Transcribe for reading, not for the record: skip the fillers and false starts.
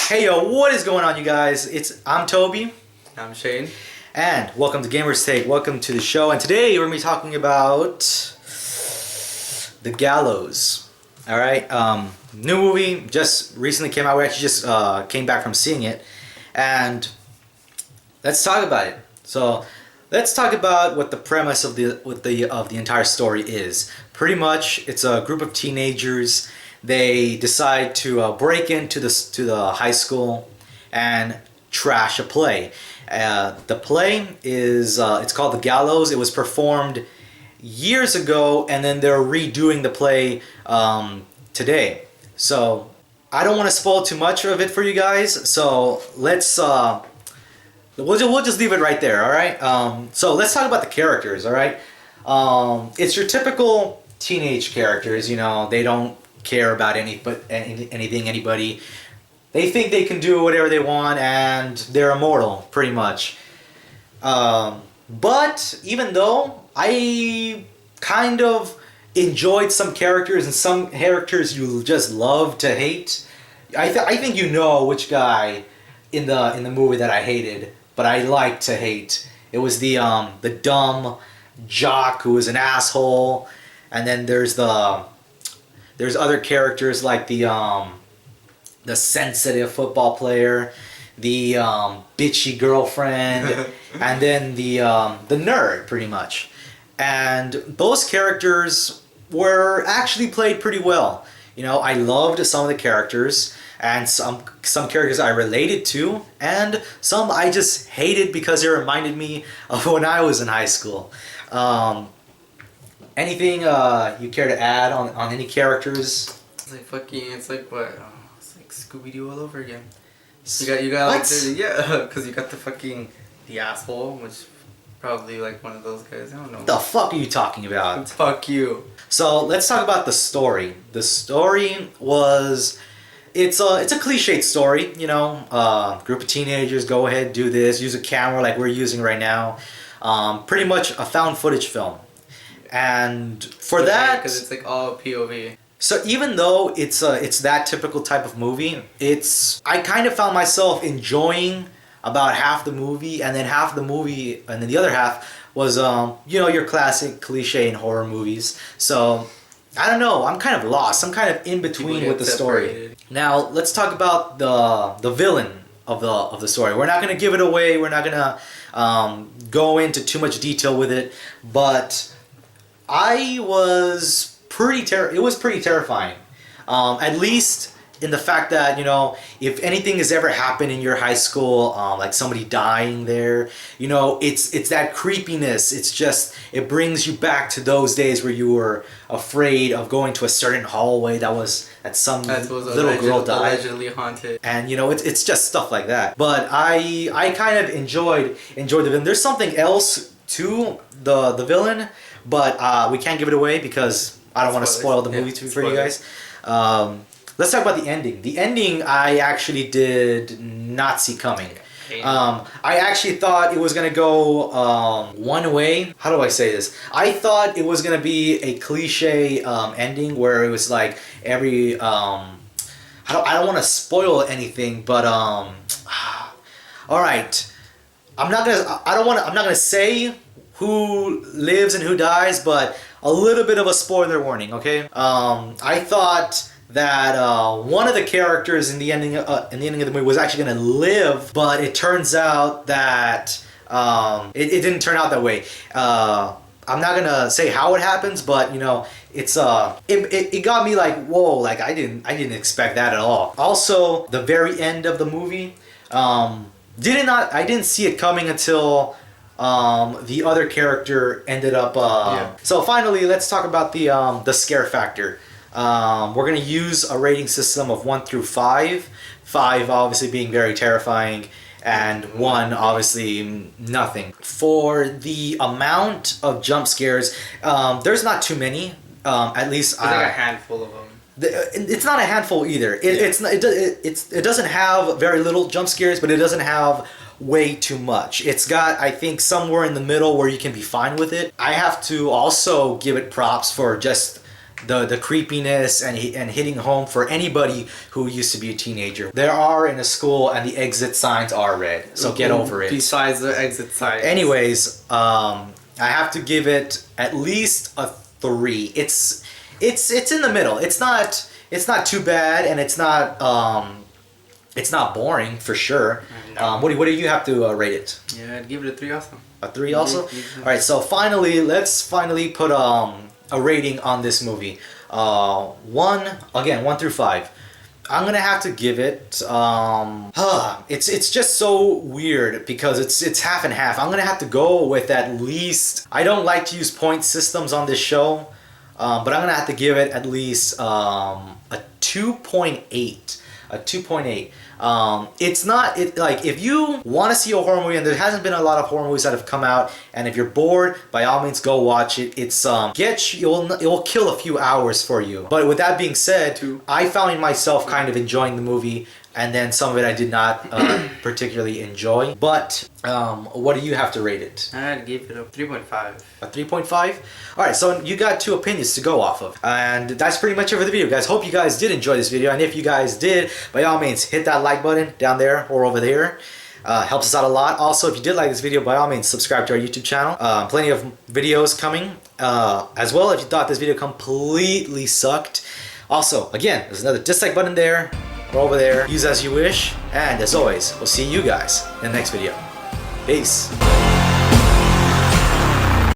Hey yo, what is going on, you guys? I'm Toby. I'm Shane. And welcome to Gamer's Take. Welcome to the show. And today we're going to be talking about The Gallows. Alright, new movie just recently came out. We actually just came back from seeing it. And let's talk about it. So let's talk about what the premise of the entire story is. Pretty much, it's a group of teenagers. They decide to break into the high school and trash a play. The play is it's called The Gallows. It was performed years ago, and then they're redoing the play today. So I don't want to spoil too much of it for you guys. So let's we'll just leave it right there. All right. So let's talk about the characters. All right. It's your typical teenage characters. You know, they don't care about anything, anybody. They think they can do whatever they want, and they're immortal, pretty much. But even though I kind of enjoyed some characters, and some characters you just love to hate, I think you know which guy in the movie that I hated, but I like to hate. It was the dumb jock who was an asshole, and then there's other characters like the sensitive football player, the bitchy girlfriend, and then the nerd, pretty much. And those characters were actually played pretty well. You know, I loved some of the characters, and some characters I related to, and some I just hated because they reminded me of when I was in high school. Anything you care to add on any characters? It's like what? It's like Scooby-Doo all over again. You got like because you got the asshole, which probably like one of those guys. I don't know. The fuck are you talking about? Fuck you. So let's talk about the story. The story was, it's a cliched story. You know, group of teenagers go ahead, do this, use a camera like we're using right now. Pretty much a found footage film. And for that, because it's like all POV. So even though it's that typical type of movie, I kind of found myself enjoying about half the movie, and then half the movie, and then the other half was you know, your classic cliche in horror movies. So I don't know, I'm kind of lost. I'm kind of in between with the story. Now let's talk about the villain of the story. We're not gonna give it away. We're not gonna go into too much detail with it, but it was pretty terrifying. At least in the fact that, you know, if anything has ever happened in your high school, like somebody dying there, you know, it's that creepiness. It's just, it brings you back to those days where you were afraid of going to a certain hallway that some little girl died. Allegedly haunted. And, you know, it's just stuff like that. But I kind of enjoyed the villain. There's something else to the villain, but we can't give it away because I don't want to spoil the movie for you guys. Let's talk about the ending. The ending I actually did not see coming. I actually thought it was going to go one way. How do I say this? I thought it was going to be a cliche ending where it was like every... I don't want to spoil anything, but... Alright. I'm not gonna say who lives and who dies, but a little bit of a spoiler warning, okay? I thought that one of the characters in the ending of the movie was actually gonna live, but it turns out that it didn't turn out that way. I'm not gonna say how it happens, but you know, it got me like, whoa, like I didn't expect that at all. Also, the very end of the movie, I didn't see it coming until the other character ended up. So finally, let's talk about the scare factor. We're gonna use a rating system of 1 through 5. 5 obviously being very terrifying, and 1 obviously nothing. For the amount of jump scares, there's not too many. At least there's like a handful of them. It's not a handful either. It doesn't have very little jump scares, but it doesn't have way too much. It's got, I think, somewhere in the middle where you can be fine with it. I have to also give it props for just the creepiness and hitting home for anybody who used to be a teenager. There are in a school and the exit signs are red, so get over it. Besides the exit signs. Anyways, I have to give it at least a 3. It's in the middle. It's not too bad, and it's not boring for sure. No. What do you have to rate it? Yeah, I'd give it a 3 also. A 3 also? Mm-hmm. All right, so let's finally put a rating on this movie. 1 through 5. I'm gonna have to give it. It's just so weird because it's half and half. I'm gonna have to go with at least. I don't like to use point systems on this show, but I'm gonna have to give it at least a 2.8. A 2.8. It's not like if you want to see a horror movie, and there hasn't been a lot of horror movies that have come out, and if you're bored, by all means go watch it. It's it will kill a few hours for you. But with that being said, I found myself kind of enjoying the movie, and then some of it I did not particularly enjoy. But what do you have to rate it? I'd give it a 3.5. A 3.5? Alright, so you got 2 opinions to go off of. And that's pretty much it for the video, guys. Hope you guys did enjoy this video. And if you guys did, by all means, hit that like button down there or over there. Helps us out a lot. Also, if you did like this video, by all means, subscribe to our YouTube channel. Plenty of videos coming. As well, if you thought this video completely sucked. Also, again, there's another dislike button there or over there. Use as you wish. And as always, we'll see you guys in the next video. Peace.